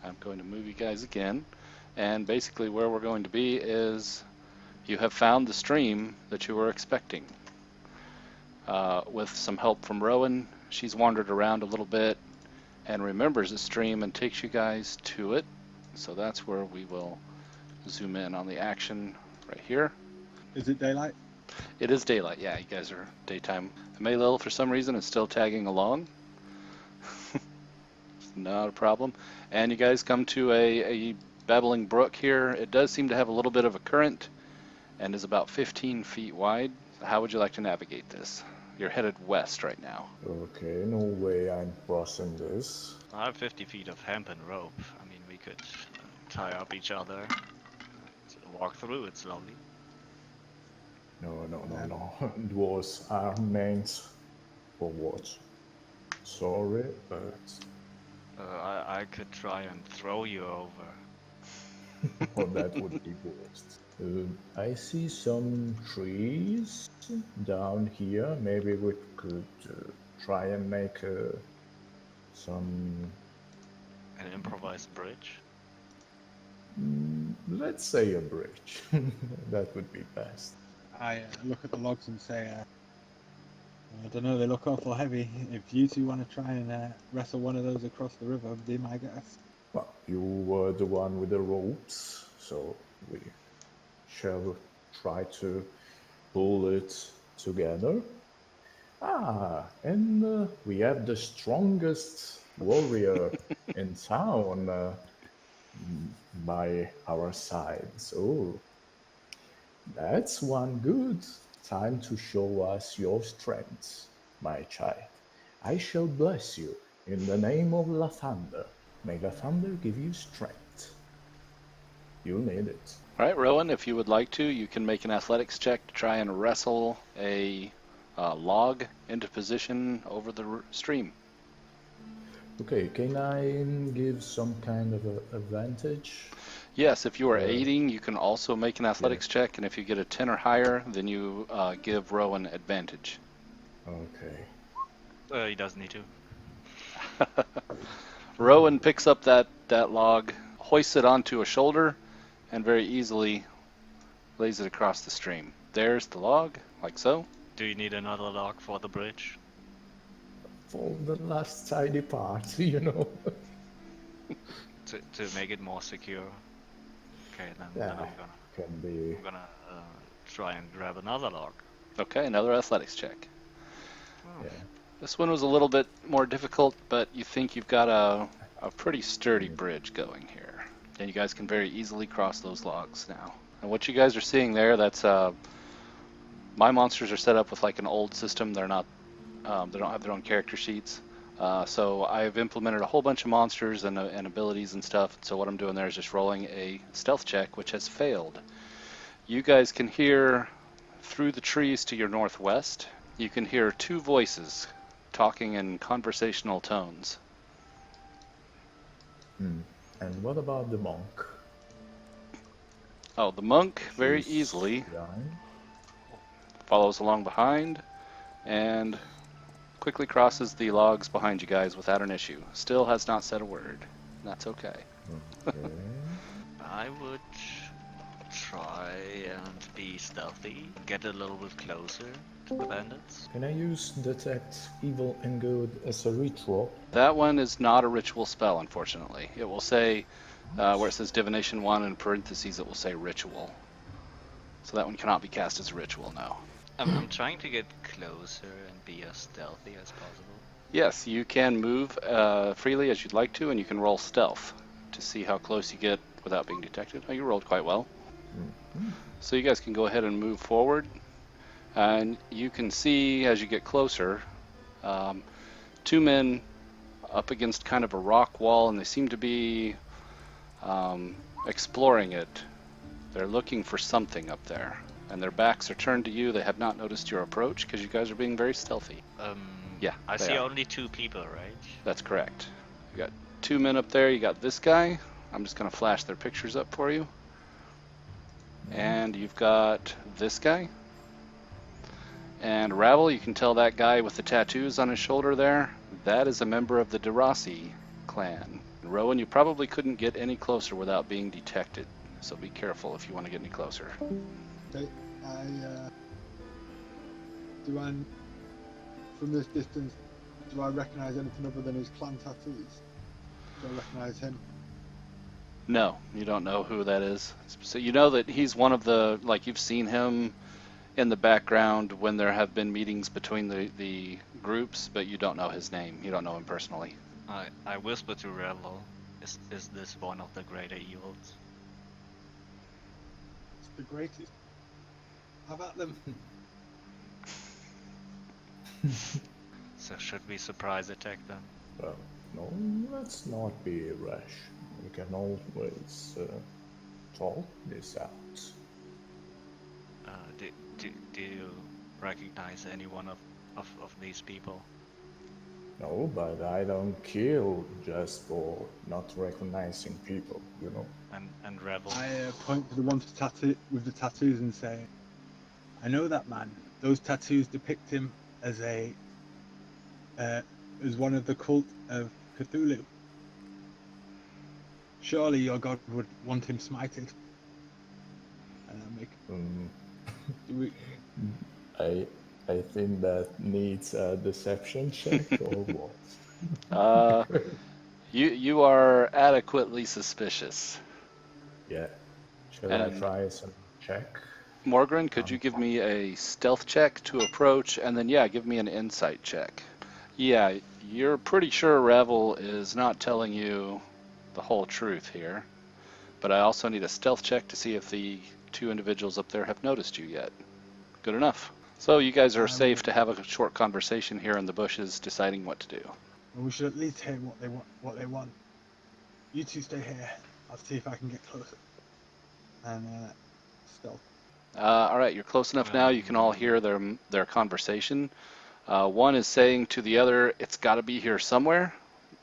I'm going to move you guys again. And basically where we're going to be is you have found the stream that you were expecting. With some help from Rowan, she's wandered around a little bit and remembers the stream and takes you guys to it. So that's where we will zoom in on the action right here. Is it daylight? It is daylight, yeah, you guys are daytime. Maylil, for some reason, is still tagging along. Not a problem. And you guys come to a babbling brook here. It does seem to have a little bit of a current and is about 15 feet wide. How would you like to navigate this? You're headed west right now. Okay, no way I'm crossing this. I have 50 feet of hemp and rope. I mean, we could tie up each other, walk through. It's lovely. No. Dwarves are meant for what? Sorry, but I could try and throw you over. oh, that would be worst. I see some trees down here. Maybe we could try and make some... An improvised bridge? let's say a bridge. That would be best. I look at the logs and say, I don't know, they look awful heavy. If you two want to try and wrestle one of those across the river, be my guest. Well, you were the one with the ropes, so we shall try to pull it together. And we have the strongest warrior in town by our side. So that's one good time to show us your strength, my child. I shall bless you in the name of Lathander. May Lathander give you strength. You'll need it. All right, Rowan, if you would like to, you can make an athletics check to try and wrestle a log into position over the stream. Okay, can I give some kind of advantage? Yes, if you are aiding, you can also make an athletics check, and if you get a 10 or higher, then you give Rowan advantage. Okay. He doesn't need to. Rowan picks up that log, hoists it onto a shoulder, and very easily lays it across the stream. There's the log, like so. Do you need another log for the bridge? For the last tidy part, you know. To make it more secure. Okay, then Yeah, can be. I'm gonna try and grab another log. Okay, another athletics check. Oh. Yeah. This one was a little bit more difficult, but you think you've got a pretty sturdy bridge going here. And you guys can very easily cross those logs now. And what you guys are seeing there, that's my monsters are set up with like an old system. They're not, they don't have their own character sheets. So I've implemented a whole bunch of monsters and abilities and stuff. So what I'm doing there is just rolling a stealth check, which has failed. You guys can hear through the trees to your northwest. You can hear two voices talking in conversational tones. And what about the monk? Oh, the monk very He's easily behind. follows along behind and quickly crosses the logs behind you guys without an issue. Still has not said a word. That's okay. Okay. I would try and be stealthy, get a little bit closer to the bandits. Can I use Detect Evil and Good as a ritual? That one is not a ritual spell, unfortunately. It will say, where it says Divination 1 in parentheses, it will say Ritual. So that one cannot be cast as a ritual, no. I'm trying to get closer and be as stealthy as possible. Yes, you can move freely as you'd like to, and you can roll stealth to see how close you get without being detected. Oh, you rolled quite well. So you guys can go ahead and move forward. And you can see as you get closer, two men up against kind of a rock wall, and they seem to be exploring it. They're looking for something up there, and their backs are turned to you. They have not noticed your approach because you guys are being very stealthy. Yeah, I they see are. only two people, right? That's correct. You got two men up there. You got this guy. I'm just going to flash their pictures up for you. And you've got this guy. And Ravel, you can tell that guy with the tattoos on his shoulder there, that is a member of the Derasi clan. Rowan, you probably couldn't get any closer without being detected, so be careful if you want to get any closer. Okay, do I, from this distance, do I recognise anything other than his clan tattoos? Do I recognise him? No, you don't know who that is. So you know that he's one of the, like, you've seen him in the background when there have been meetings between the groups, but you don't know his name. You don't know him personally. I whisper to Revel. Is this one of the greater evils? It's the greatest. Have at them. So should we surprise attack them? Well, no, let's not be rash. We can always talk this out. Do you recognize any one of these people? No, but I don't kill just for not recognizing people, you know. And Revel? I point to the one with the tattoos and say, I know that man. Those tattoos depict him as as one of the cult of Cthulhu. Surely your god would want him smited. And I make. Do we? I think that needs a deception check or what? You are adequately suspicious. Yeah. Shall I And try some check? Morgren, could you give me a stealth check to approach, and then, yeah, give me an insight check. Yeah, you're pretty sure Revel is not telling you the whole truth here, but I also need a stealth check to see if the two individuals up there have noticed you yet. Good enough. So you guys are safe to have a short conversation here in the bushes, deciding what to do. We should at least hear what they want. You two stay here. I'll see if I can get closer. And stealth. All right, you're close enough now. You can all hear their conversation. One is saying to the other, "It's got to be here somewhere,"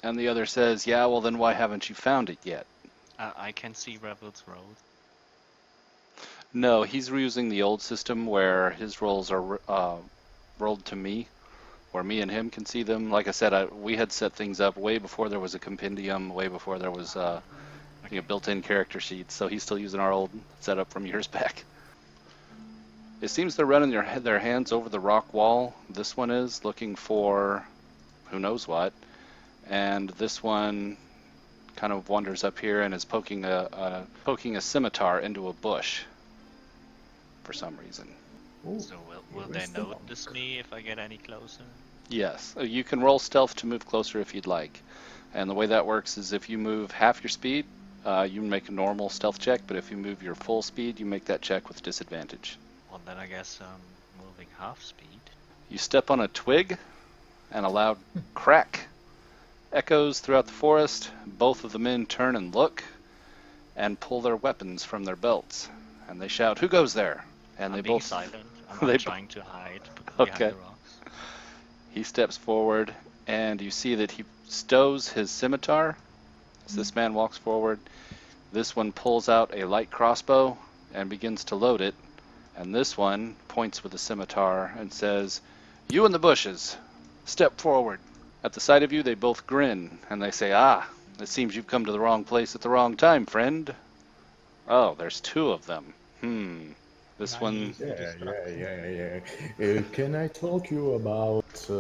and the other says, "Yeah, well then why haven't you found it yet?" I can see Revel's road. No, he's using the old system where his rolls are rolled to me, where me and him can see them. Like I said, we had set things up way before there was a compendium, way before there was built-in character sheets. So he's still using our old setup from years back. It seems they're running their hands over the rock wall. This one is looking for who knows what, and this one kind of wanders up here and is poking a scimitar into a bush for some reason. Ooh, So will they notice me if I get any closer? Yes, you can roll stealth to move closer if you'd like. And the way that works is if you move half your speed, you make a normal stealth check, but if you move your full speed, you make that check with disadvantage. Well, then I guess I'm moving half speed. You step on a twig, and a loud crack echoes throughout the forest. Both of the men turn and look, and pull their weapons from their belts. And they shout, "Who goes there?" And I'm they being both silent. I'm they not trying to hide behind Okay. the rocks. He steps forward, and you see that he stows his scimitar. As this man walks forward, this one pulls out a light crossbow and begins to load it. And this one points with a scimitar and says, "You in the bushes, step forward." At the sight of you, they both grin, and they say, "Ah, it seems you've come to the wrong place at the wrong time, friend." Oh, there's two of them. This one... Yeah. Can I talk you about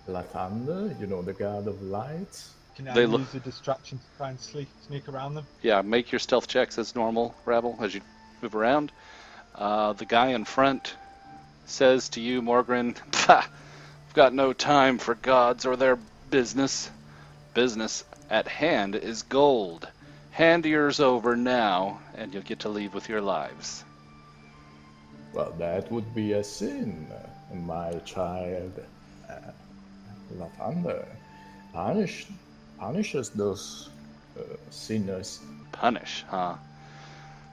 La Thunder, you know, the god of light? Can I They use a distraction to try and sneak around them? Yeah, make your stealth checks as normal, Rabble, as you move around. The guy in front says to you, Morgren, "Pah, I've got no time for gods or their business. Business at hand is gold. Hand yours over now, and you'll get to leave with your lives." Well, that would be a sin, my child. La Thunder punishes those sinners. Punish, huh?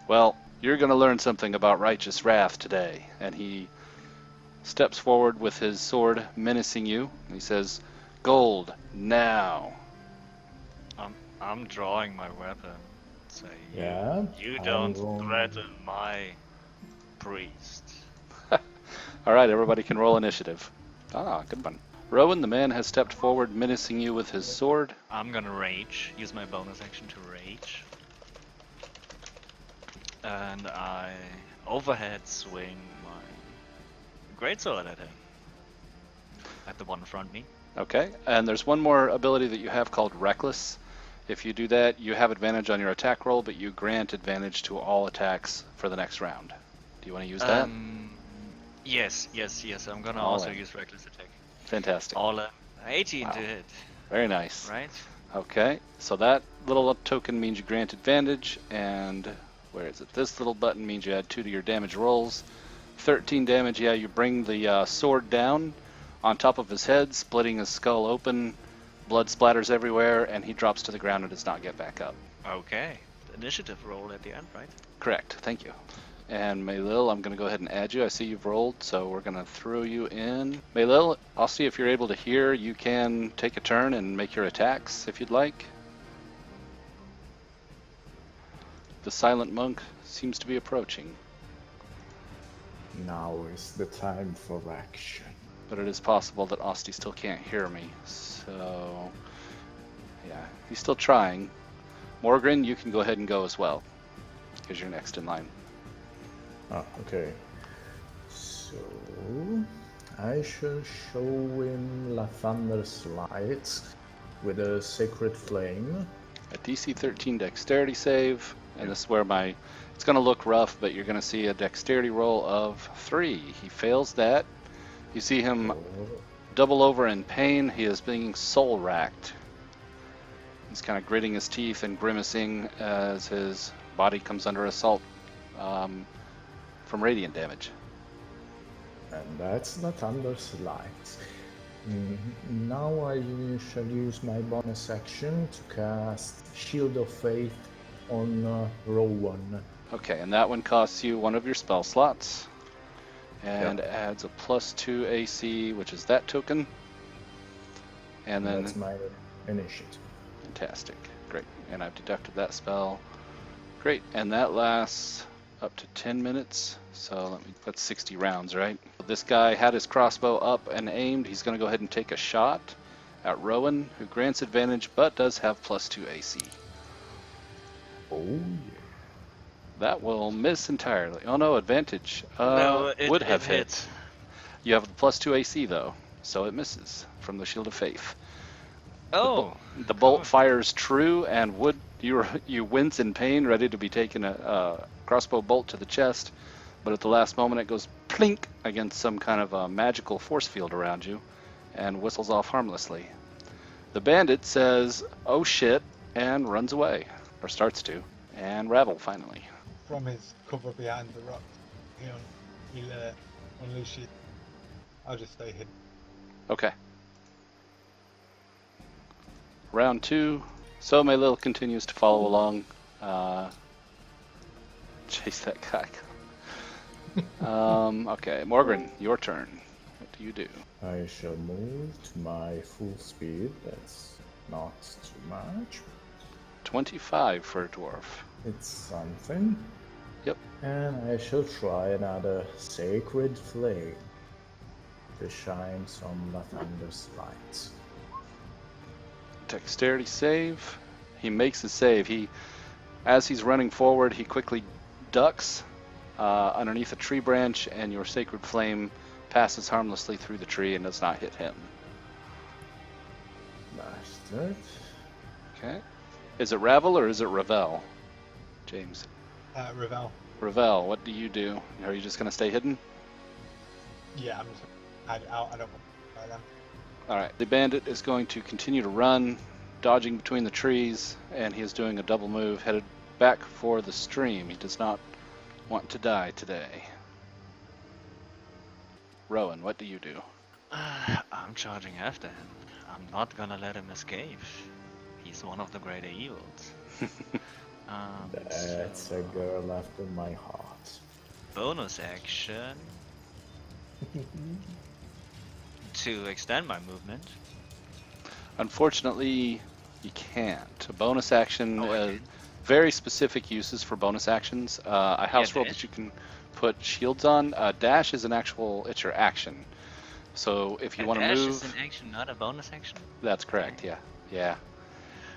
Well, you're going to learn something about righteous wrath today. And he steps forward with his sword, menacing you. He says, "Gold, now." I'm drawing my weapon. Say, Yeah, you I'm don't going- threaten my priest. All right, everybody can roll initiative. Good one. Rowan, the man has stepped forward, menacing you with his sword. I'm gonna rage. Use my bonus action to rage. And I overhead swing my greatsword at him. At the one in front of me. Okay, and there's one more ability that you have called Reckless. If you do that, you have advantage on your attack roll, but you grant advantage to all attacks for the next round. Do you want to use that? Yes. I'm gonna All also in. use reckless attack. Fantastic. All 18 Wow. to hit, Very nice. right? Okay, so that little token means you grant advantage, and where is it? This little button means you add 2 to your damage rolls. 13 damage, yeah, you bring the sword down on top of his head, splitting his skull open. Blood splatters everywhere, and he drops to the ground and does not get back up. Okay. Initiative roll at the end, right? Correct, thank you. And Maylil, I'm going to go ahead and add you. I see you've rolled, so we're going to throw you in. Maylil, I'll see if you're able to hear. You can take a turn and make your attacks if you'd like. The silent monk seems to be approaching, Now is the time for action. but it is possible that Osti still can't hear me. So, yeah, he's still trying. Morgan, you can go ahead and go as well, because you're next in line. Ah, okay. So I shall show him Lathander's light with a sacred flame. A DC 13 dexterity save, and this is where it's going to look rough, but you're going to see a dexterity roll of 3. He fails that. You see him double over in pain. He is being soul racked. He's kind of gritting his teeth and grimacing as his body comes under assault from radiant damage. And that's Lathander's light. Now I shall use my bonus action to cast Shield of Faith on Rowan. Okay, and that one costs you one of your spell slots and adds a +2 AC, which is that token. And then That's my initiative. fantastic, great. And I've deducted that spell. Great, and that lasts up to 10 minutes. So that's 60 rounds, right? This guy had his crossbow up and aimed. He's going to go ahead and take a shot at Rowan, who grants advantage but does have +2 AC. Oh yeah. That will miss entirely. Oh no, advantage. No, it would have hit. hit. You have the +2 AC though, so it misses from the Shield of Faith. Oh! The bolt fires true, and you wince in pain, ready to be taken a crossbow bolt to the chest, but at the last moment it goes plink against some kind of a magical force field around you, and whistles off harmlessly. The bandit says, "Oh shit," and runs away, or starts to, and Ravel finally. From his cover behind the rock, he'll unleash it. I'll just stay hidden. Okay. Round 2. So Maylil continues to follow along. Chase that guy. Okay, Morgan, your turn. What do you do? I shall move to my full speed. That's not too much. 25 for a dwarf. It's something. Yep. And I shall try another sacred flame to shine some Lathander's light. Dexterity save. He makes a save. As he's running forward, he quickly ducks underneath a tree branch, and your sacred flame passes harmlessly through the tree and does not hit him. Bastard. Okay. Is it Ravel or is it Ravel? James. Ravel. Ravel, what do you do? Are you just going to stay hidden? Yeah, I'm just. I don't want to try them. Alright, the bandit is going to continue to run, dodging between the trees, and he is doing a double move, headed back for the stream. He does not want to die today. Rowan, what do you do? I'm charging after him. I'm not gonna let him escape. He's one of the greater evils. That's so, a girl after my heart. bonus action to extend my movement. Unfortunately, you can't. A bonus action, very specific uses for bonus actions. A house rule dash. that you can put shields on. Dash is it's your action. So if you A want to dash move, is an action, not a bonus action? that's correct. Yeah, yeah.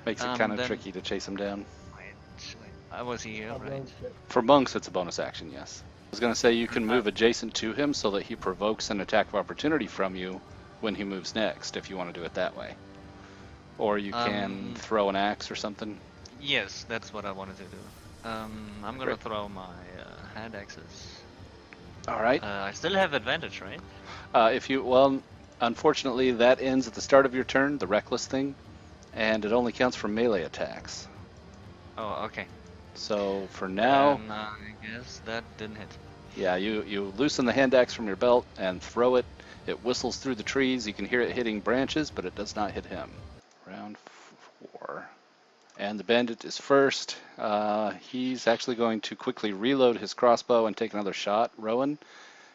Makes it kind of Then... tricky to chase him down. Wait. I was here, I right? won't get- For monks, it's a bonus action. Yes. I was gonna say you can move adjacent to him so that he provokes an attack of opportunity from you when he moves next, if you want to do it that way. Or you can throw an axe or something. Yes, that's what I wanted to do. I'm gonna Great. throw my hand axes. All right. I still have advantage, right? Well, unfortunately, that ends at the start of your turn, the reckless thing, and it only counts for melee attacks. Oh, okay. So for now, Then I guess that didn't hit. yeah, you loosen the hand axe from your belt and throw it. It whistles through the trees. You can hear it hitting branches, but it does not hit him. Round 4. And the bandit is first. He's actually going to quickly reload his crossbow and take another shot. Rowan,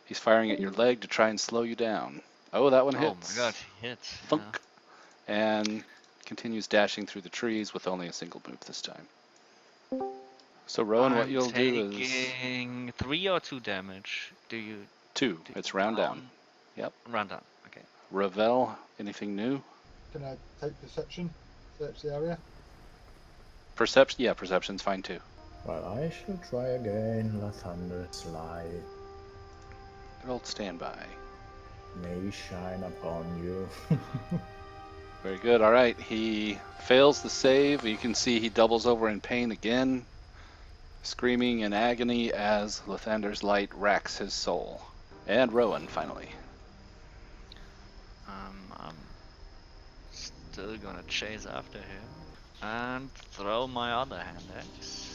he's firing at your leg to try and slow you down. Oh, that one hits. Oh my god, he hit. Thunk. And continues dashing through the trees with only a single move this time. So Rowan, what you'll do is taking 3 or 2 damage. Do you 2. do It's round down. one? Yep. Round down. Okay. Ravel, anything new? Can I take perception? Search the area? Perception? Yeah, perception's fine too. Well, I shall try again. The thunder slide Old standby. may shine upon you. Very good. All right. He fails the save. You can see he doubles over in pain again, screaming in agony as Lathander's light racks his soul. And Rowan, finally. I'm still gonna chase after him and throw my other hand axe.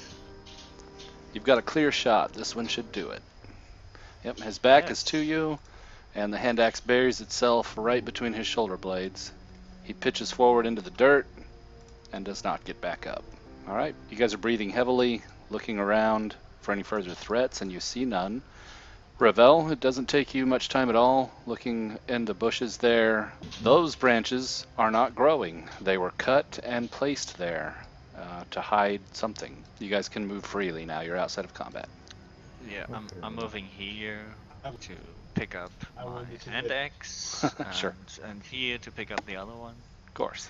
You've got a clear shot. This one should do it. Yep, his back is to you, and the hand axe buries itself right between his shoulder blades. He pitches forward into the dirt and does not get back up. All right, you guys are breathing heavily, looking around for any further threats, and you see none. Ravel, it doesn't take you much time at all looking in the bushes there. Those branches are not growing. They were cut and placed there to hide something. You guys can move freely now. You're outside of combat. Yeah, I'm moving here Um, to pick up I my wanted to hand get- axe, Sure. and here to pick up the other one. Of course.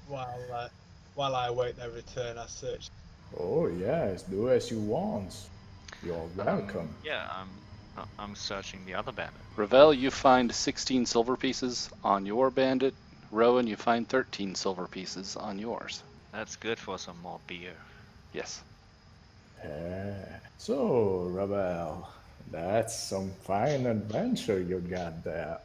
While I await their return, I search. Oh yes, do as you want. You're welcome. Yeah, I'm searching the other bandit. Ravel, you find 16 silver pieces on your bandit. Rowan, you find 13 silver pieces on yours. That's good for some more beer. Yes. So, Ravel, that's some fine adventure you got there.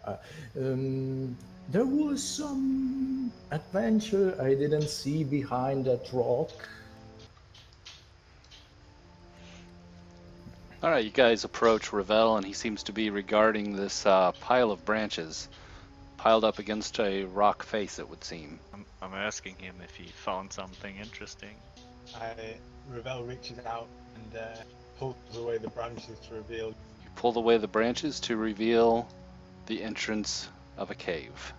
There was some adventure I didn't see behind that rock. All right, you guys approach Ravel, and he seems to be regarding this pile of branches piled up against a rock face, it would seem. I'm asking him if he found something interesting. Ravel reaches out and pulls away the branches to reveal. You pull away the branches to reveal the entrance of a cave.